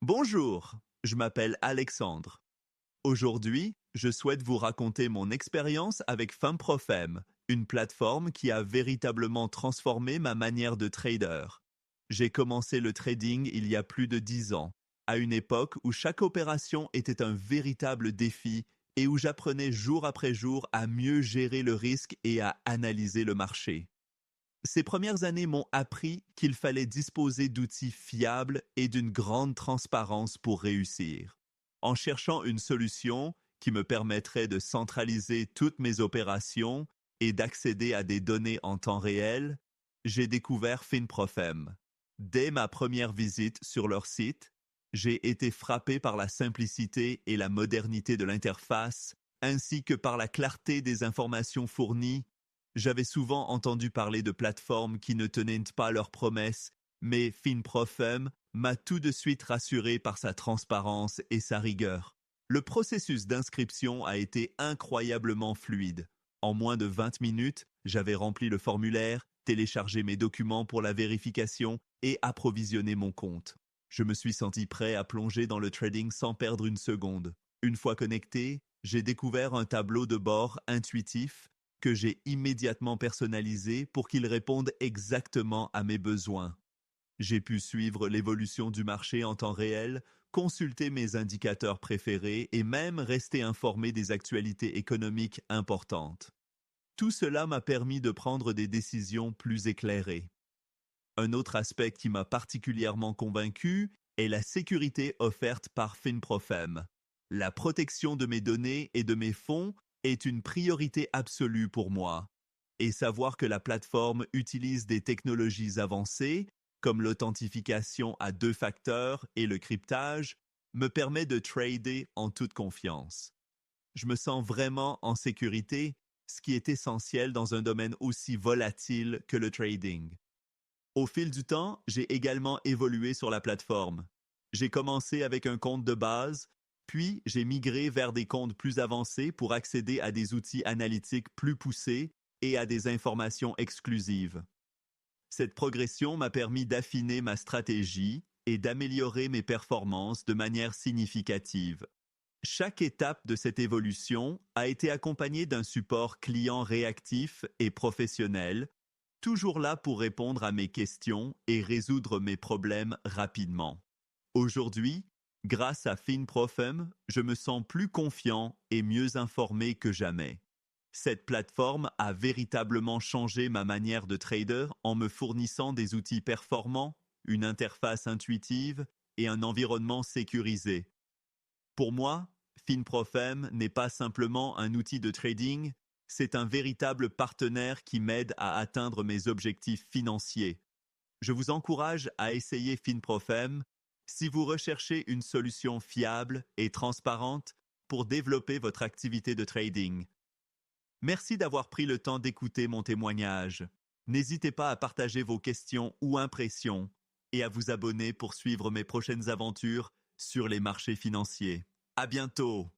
Bonjour, je m'appelle Alexandre. Aujourd'hui, je souhaite vous raconter mon expérience avec FinProfM, une plateforme qui a véritablement transformé ma manière de trader. J'ai commencé le trading il y a plus de 10 ans, à une époque où chaque opération était un véritable défi et où j'apprenais jour après jour à mieux gérer le risque et à analyser le marché. Ces premières années m'ont appris qu'il fallait disposer d'outils fiables et d'une grande transparence pour réussir. En cherchant une solution qui me permettrait de centraliser toutes mes opérations et d'accéder à des données en temps réel, j'ai découvert FinProfM. Dès ma première visite sur leur site, j'ai été frappé par la simplicité et la modernité de l'interface, ainsi que par la clarté des informations fournies. J'avais souvent entendu parler de plateformes qui ne tenaient pas leurs promesses, mais FinProfM m'a tout de suite rassuré par sa transparence et sa rigueur. Le processus d'inscription a été incroyablement fluide. En moins de 20 minutes, j'avais rempli le formulaire, téléchargé mes documents pour la vérification et approvisionné mon compte. Je me suis senti prêt à plonger dans le trading sans perdre une seconde. Une fois connecté, j'ai découvert un tableau de bord intuitif que j'ai immédiatement personnalisé pour qu'il réponde exactement à mes besoins. J'ai pu suivre l'évolution du marché en temps réel, consulter mes indicateurs préférés et même rester informé des actualités économiques importantes. Tout cela m'a permis de prendre des décisions plus éclairées. Un autre aspect qui m'a particulièrement convaincu est la sécurité offerte par FinProfM. La protection de mes données et de mes fonds est une priorité absolue pour moi. Et savoir que la plateforme utilise des technologies avancées, comme l'authentification à 2 facteurs et le cryptage, me permet de trader en toute confiance. Je me sens vraiment en sécurité, ce qui est essentiel dans un domaine aussi volatile que le trading. Au fil du temps, j'ai également évolué sur la plateforme. J'ai commencé avec un compte de base, puis j'ai migré vers des comptes plus avancés pour accéder à des outils analytiques plus poussés et à des informations exclusives. Cette progression m'a permis d'affiner ma stratégie et d'améliorer mes performances de manière significative. Chaque étape de cette évolution a été accompagnée d'un support client réactif et professionnel, toujours là pour répondre à mes questions et résoudre mes problèmes rapidement. Aujourd'hui, grâce à FinProfM, je me sens plus confiant et mieux informé que jamais. Cette plateforme a véritablement changé ma manière de trader en me fournissant des outils performants, une interface intuitive et un environnement sécurisé. Pour moi, FinProfM n'est pas simplement un outil de trading, c'est un véritable partenaire qui m'aide à atteindre mes objectifs financiers. Je vous encourage à essayer FinProfM si vous recherchez une solution fiable et transparente pour développer votre activité de trading. Merci d'avoir pris le temps d'écouter mon témoignage. N'hésitez pas à partager vos questions ou impressions et à vous abonner pour suivre mes prochaines aventures sur les marchés financiers. À bientôt!